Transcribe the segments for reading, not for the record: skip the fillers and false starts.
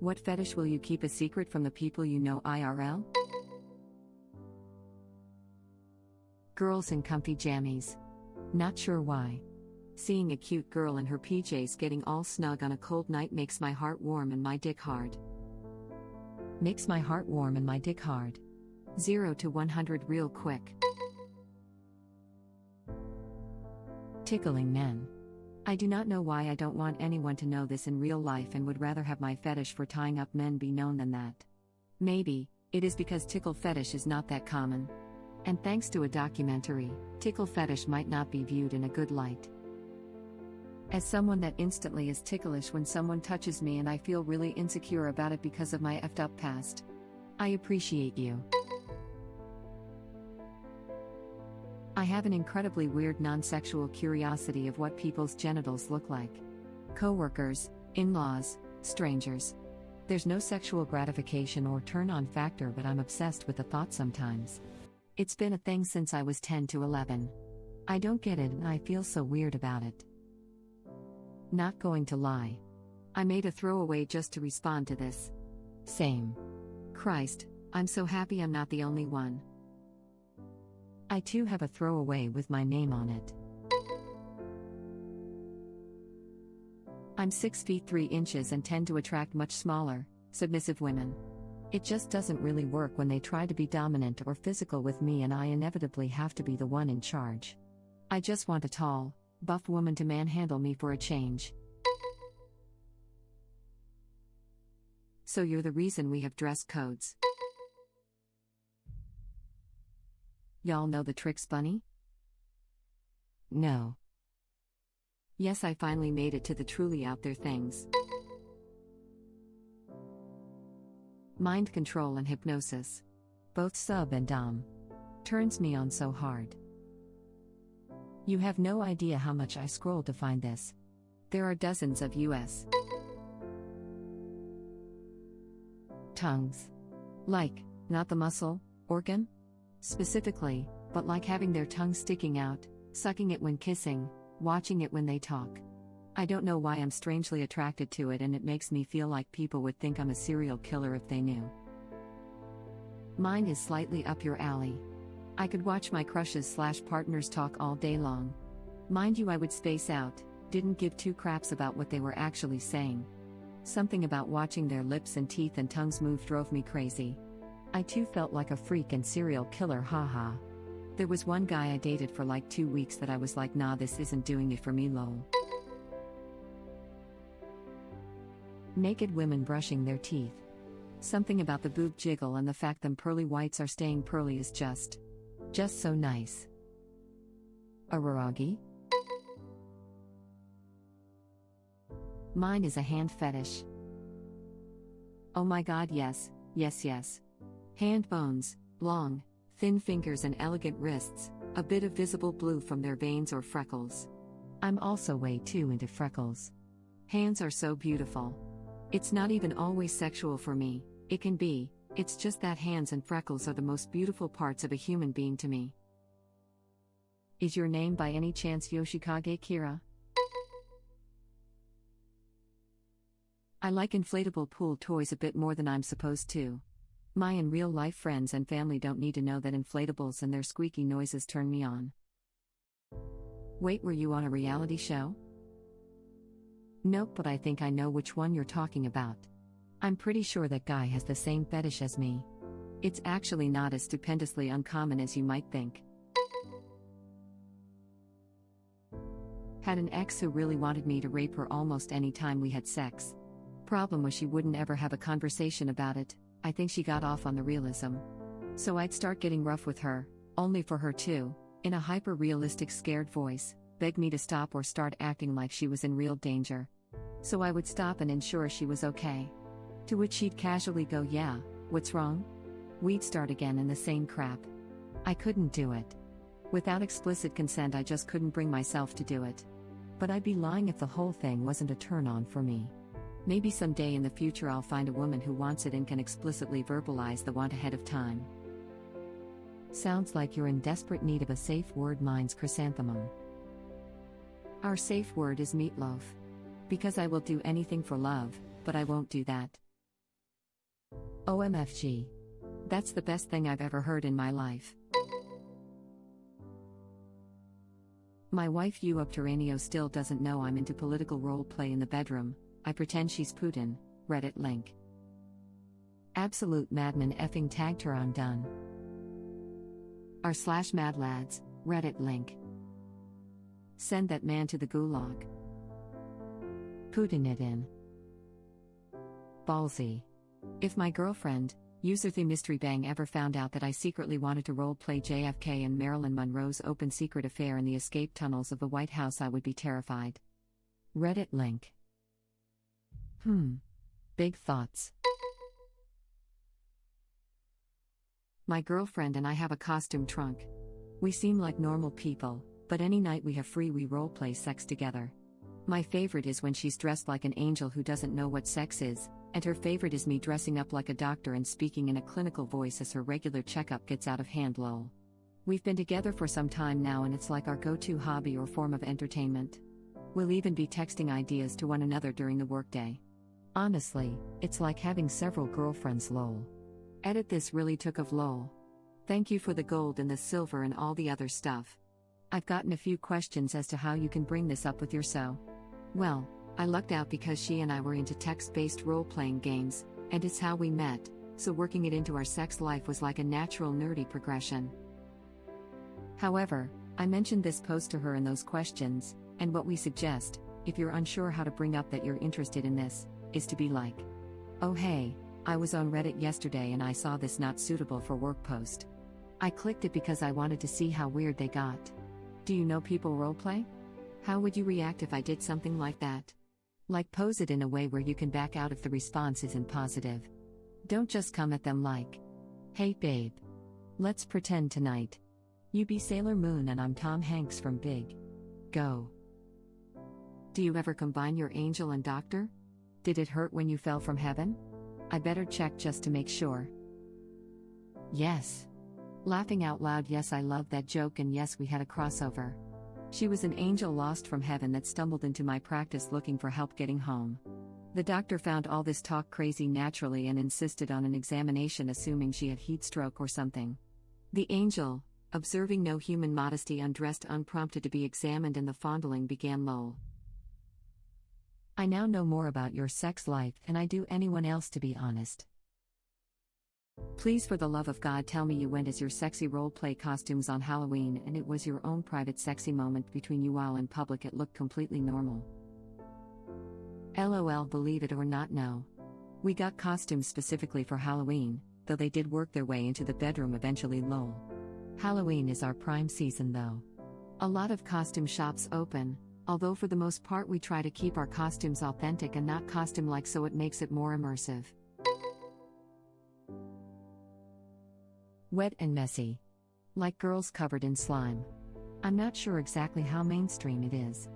What fetish will you keep a secret from the people you know IRL? Girls in comfy jammies. Not sure why. Seeing a cute girl in her PJs getting all snug on a cold night makes my heart warm and my dick hard. Makes my heart warm and my dick hard. 0 to 100 real quick. Tickling men. I do not know why I don't want anyone to know this in real life and would rather have my fetish for tying up men be known than that. Maybe, it is because tickle fetish is not that common. And thanks to a documentary, tickle fetish might not be viewed in a good light. As someone that instantly is ticklish when someone touches me and I feel really insecure about it because of my effed up past. I appreciate you. I have an incredibly weird non-sexual curiosity of what people's genitals look like. Coworkers, in-laws, strangers. There's no sexual gratification or turn-on factor, but I'm obsessed with the thought sometimes. It's been a thing since I was 10 to 11. I don't get it and I feel so weird about it. Not going to lie. I made a throwaway just to respond to this. Same. Christ, I'm so happy I'm not the only one. I too have a throwaway with my name on it. I'm 6 feet 3 inches and tend to attract much smaller, submissive women. It just doesn't really work when they try to be dominant or physical with me and I inevitably have to be the one in charge. I just want a tall, buff woman to manhandle me for a change. So you're the reason we have dress codes. Y'all know the tricks, bunny? No. Yes, I finally made it to the truly out there things. Mind control and hypnosis. Both sub and dom. Turns me on so hard. You have no idea how much I scrolled to find this. There are dozens of US. Tongues. Like, not the muscle, organ? Specifically, but like having their tongue sticking out, sucking it when kissing, watching it when they talk. I don't know why I'm strangely attracted to it and it makes me feel like people would think I'm a serial killer if they knew. Mine is slightly up your alley. I could watch my crushes/partners talk all day long. Mind you, I would space out, didn't give two craps about what they were actually saying. Something about watching their lips and teeth and tongues move drove me crazy. I too felt like a freak and serial killer, haha. There was one guy I dated for like 2 weeks that I was like, nah, this isn't doing it for me, lol. Naked women brushing their teeth. Something about the boob jiggle and the fact them pearly whites are staying pearly is just so nice. Araragi? Mine is a hand fetish. Oh my god, yes. Hand bones, long, thin fingers and elegant wrists, a bit of visible blue from their veins or freckles. I'm also way too into freckles. Hands are so beautiful. It's not even always sexual for me, it can be, it's just that hands and freckles are the most beautiful parts of a human being to me. Is your name by any chance Yoshikage Kira? I like inflatable pool toys a bit more than I'm supposed to. My in real life friends and family don't need to know that inflatables and their squeaky noises turn me on. Wait, were you on a reality show? Nope, but I think I know which one you're talking about. I'm pretty sure that guy has the same fetish as me. It's actually not as stupendously uncommon as you might think. Had an ex who really wanted me to rape her almost any time we had sex. Problem was she wouldn't ever have a conversation about it. I think she got off on the realism. So I'd start getting rough with her, only for her to, in a hyper-realistic scared voice, beg me to stop or start acting like she was in real danger. So I would stop and ensure she was okay. To which she'd casually go, yeah, what's wrong? We'd start again in the same crap. I couldn't do it. Without explicit consent, I just couldn't bring myself to do it. But I'd be lying if the whole thing wasn't a turn-on for me. Maybe someday in the future I'll find a woman who wants it and can explicitly verbalize the want ahead of time. Sounds like you're in desperate need of a safe word. Mine's chrysanthemum. Our safe word is meatloaf. Because I will do anything for love, but I won't do that. OMFG. That's the best thing I've ever heard in my life. My wife Upteranio still doesn't know I'm into political role play in the bedroom. I pretend she's Putin. Reddit link. Absolute madman effing tagged her on done. r/mad lads. Reddit link. Send that man to the gulag. Putin it in. Ballsy. If my girlfriend, user the mystery bang, ever found out that I secretly wanted to role-play JFK and Marilyn Monroe's open secret affair in the escape tunnels of the White House, I would be terrified. Reddit link. Big thoughts. My girlfriend and I have a costume trunk. We seem like normal people, but any night we have free, we role-play sex together. My favorite is when she's dressed like an angel who doesn't know what sex is, and her favorite is me dressing up like a doctor and speaking in a clinical voice as her regular checkup gets out of hand. Lol. We've been together for some time now and it's like our go-to hobby or form of entertainment. We'll even be texting ideas to one another during the workday. Honestly, it's like having several girlfriends. Lol. Edit this really took of lol. Thank you for the gold and the silver and all the other stuff. I've gotten a few questions as to how you can bring this up with your so. Well, I lucked out because she and I were into text-based role-playing games, and it's how we met, so working it into our sex life was like a natural nerdy progression. However, I mentioned this post to her in those questions, and what we suggest, if you're unsure how to bring up that you're interested in this, is to be like, oh hey, I was on Reddit yesterday and I saw this not suitable for work post. I clicked it because I wanted to see how weird they got. Do you know people roleplay? How would you react if I did something like that? Like, pose it in a way where you can back out if the response isn't positive. Don't just come at them like, hey babe. Let's pretend tonight. You be Sailor Moon and I'm Tom Hanks from Big. Go. Do you ever combine your angel and doctor? Did it hurt when you fell from heaven? I better check just to make sure. Yes. Laughing out loud, yes, I love that joke, and yes, we had a crossover. She was an angel lost from heaven that stumbled into my practice looking for help getting home. The doctor found all this talk crazy naturally and insisted on an examination, assuming she had heat stroke or something. The angel, observing no human modesty, undressed unprompted to be examined and the fondling began. Lol. I now know more about your sex life than I do anyone else, to be honest. Please, for the love of God, tell me you went as your sexy role-play costumes on Halloween and it was your own private sexy moment between you while in public. It looked completely normal. LOL. Believe it or not, no. We got costumes specifically for Halloween, though they did work their way into the bedroom eventually. Lol. Halloween is our prime season though. A lot of costume shops open, although for the most part we try to keep our costumes authentic and not costume-like, so it makes it more immersive. Wet and messy. Like girls covered in slime. I'm not sure exactly how mainstream it is.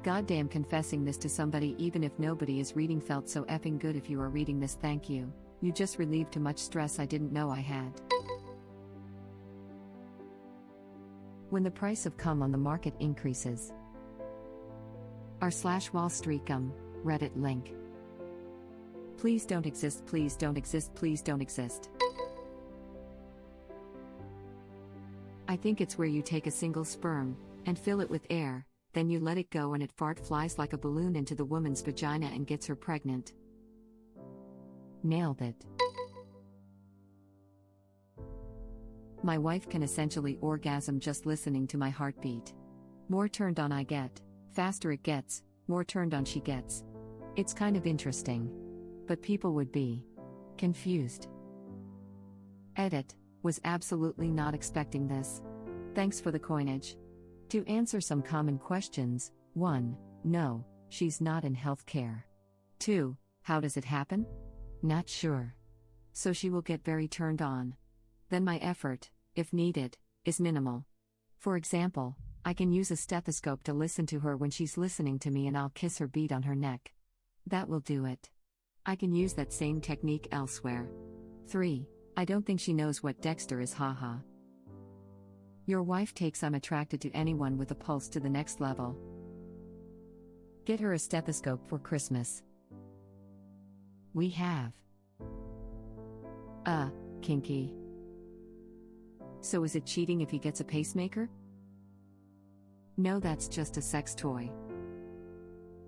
Goddamn, confessing this to somebody even if nobody is reading felt so effing good. If you are reading this, thank you. You just relieved too much stress I didn't know I had. When the price of cum on the market increases. r/Wall Street Gum. Reddit link. Please don't exist, please don't exist, please don't exist. I think it's where you take a single sperm and fill it with air, then you let it go and it flies like a balloon into the woman's vagina and gets her pregnant. Nailed it. My wife can essentially orgasm just listening to my heartbeat. More turned on I get, faster it gets, more turned on she gets. It's kind of interesting. But people would be confused. Edit. Was absolutely not expecting this. Thanks for the coinage. To answer some common questions: 1. No, she's not in healthcare. 2. How does it happen? Not sure. So she will get very turned on. Then my effort, if needed, is minimal. For example, I can use a stethoscope to listen to her when she's listening to me and I'll kiss her bead on her neck. That will do it. I can use that same technique elsewhere. 3. I don't think she knows what Dexter is, haha. Your wife takes I'm attracted to anyone with a pulse to the next level. Get her a stethoscope for Christmas. We have. Uh, kinky. So is it cheating if he gets a pacemaker? No, that's just a sex toy.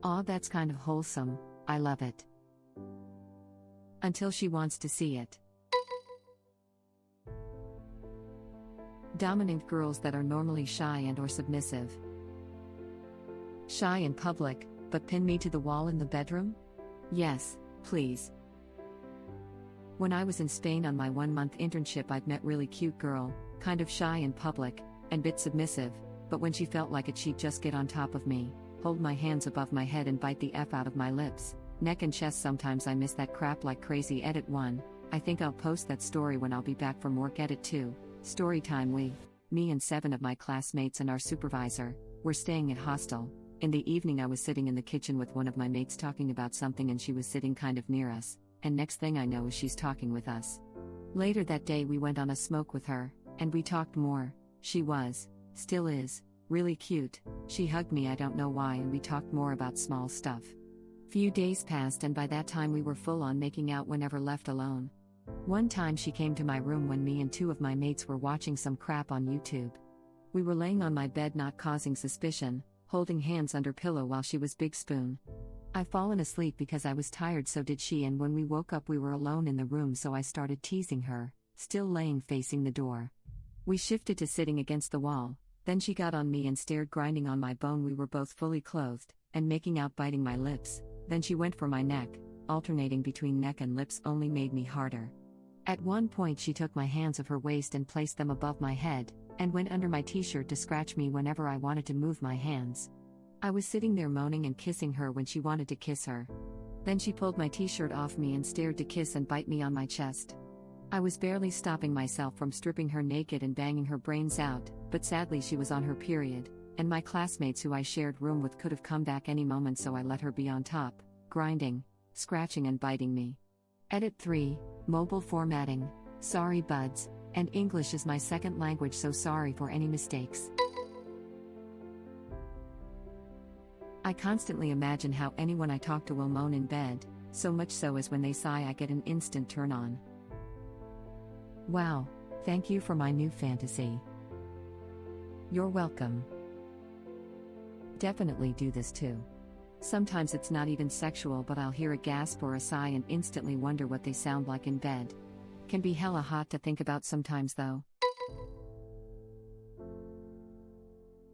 Aw, that's kind of wholesome, I love it. Until she wants to see it. Dominant girls that are normally shy and or submissive. Shy in public, but pin me to the wall in the bedroom? Yes, please. When I was in Spain on my 1-month internship, I'd met really cute girl, kind of shy in public, and bit submissive, but when she felt like it she'd just get on top of me, hold my hands above my head and bite the F out of my lips, neck and chest. Sometimes I miss that crap like crazy. Edit 1, I think I'll post that story when I'll be back from work. Edit 2, story time. Me and 7 of my classmates and our supervisor, were staying at hostel. In the evening I was sitting in the kitchen with one of my mates talking about something, and she was sitting kind of near us, and next thing I know is she's talking with us. Later that day we went on a smoke with her, and we talked more. She was, still is, really cute. She hugged me, I don't know why, and we talked more about small stuff. Few days passed, and by that time we were full on making out whenever left alone. One time she came to my room when me and 2 of my mates were watching some crap on YouTube. We were laying on my bed not causing suspicion, holding hands under pillow while she was big spoon. I'd fallen asleep because I was tired, so did she, and when we woke up we were alone in the room, so I started teasing her, still laying facing the door. We shifted to sitting against the wall, then she got on me and stared, grinding on my bone. We were both fully clothed, and making out, biting my lips. Then she went for my neck, alternating between neck and lips only made me harder. At one point she took my hands of her waist and placed them above my head, and went under my t-shirt to scratch me whenever I wanted to move my hands. I was sitting there moaning and kissing her when she wanted to kiss her. Then she pulled my t-shirt off me and stared to kiss and bite me on my chest. I was barely stopping myself from stripping her naked and banging her brains out, but sadly she was on her period, and my classmates who I shared room with could have come back any moment, so I let her be on top, grinding, scratching and biting me. Edit 3, mobile formatting. Sorry buds, and English is my second language, so sorry for any mistakes. I constantly imagine how anyone I talk to will moan in bed, so much so as when they sigh I get an instant turn on. Wow, thank you for my new fantasy. You're welcome. Definitely do this too. Sometimes it's not even sexual, but I'll hear a gasp or a sigh and instantly wonder what they sound like in bed. Can be hella hot to think about sometimes though.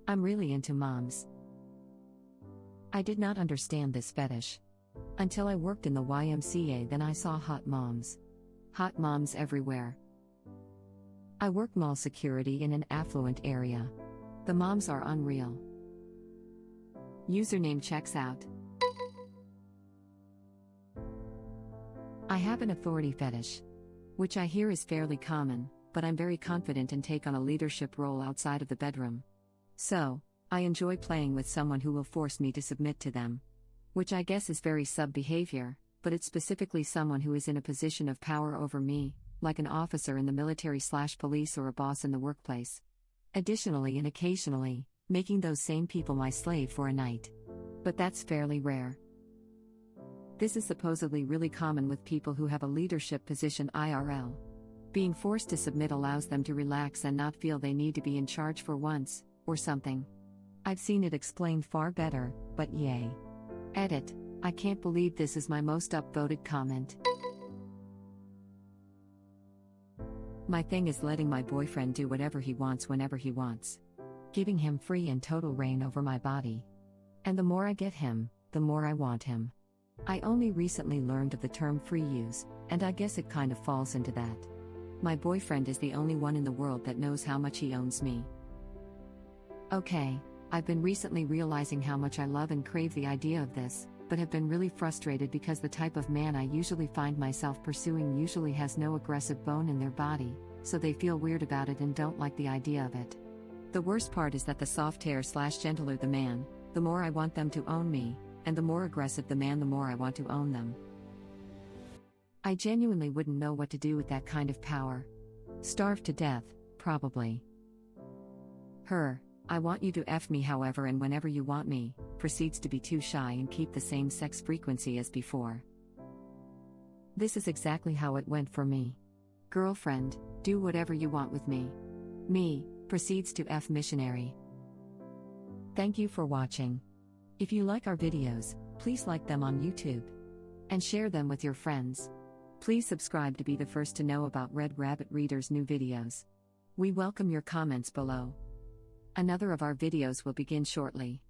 I'm really into moms. I did not understand this fetish until I worked in the YMCA, then I saw hot moms. Hot moms everywhere. I work mall security in an affluent area. The moms are unreal. Username checks out. I have an authority fetish, which I hear is fairly common, but I'm very confident and take on a leadership role outside of the bedroom. So, I enjoy playing with someone who will force me to submit to them. Which I guess is very sub behavior, but it's specifically someone who is in a position of power over me, like an officer in the military/police or a boss in the workplace. Additionally and occasionally, making those same people my slave for a night. But that's fairly rare. This is supposedly really common with people who have a leadership position IRL. Being forced to submit allows them to relax and not feel they need to be in charge for once, or something. I've seen it explained far better, but yay. Edit, I can't believe this is my most upvoted comment. My thing is letting my boyfriend do whatever he wants whenever he wants. Giving him free and total reign over my body. And the more I get him, the more I want him. I only recently learned of the term free use, and I guess it kind of falls into that. My boyfriend is the only one in the world that knows how much he owns me. Okay, I've been recently realizing how much I love and crave the idea of this, but have been really frustrated because the type of man I usually find myself pursuing usually has no aggressive bone in their body, so they feel weird about it and don't like the idea of it. The worst part is that the softer/gentler the man, the more I want them to own me, and the more aggressive the man, the more I want to own them. I genuinely wouldn't know what to do with that kind of power. Starve to death, probably. I want you to F me however and whenever you want me, proceeds to be too shy and keep the same sex frequency as before. This is exactly how it went for me. Girlfriend, do whatever you want with me. Me, proceeds to F missionary. Thank you for watching. If you like our videos, please like them on YouTube. And share them with your friends. Please subscribe to be the first to know about Red Rabbit Reader's new videos. We welcome your comments below. Another of our videos will begin shortly.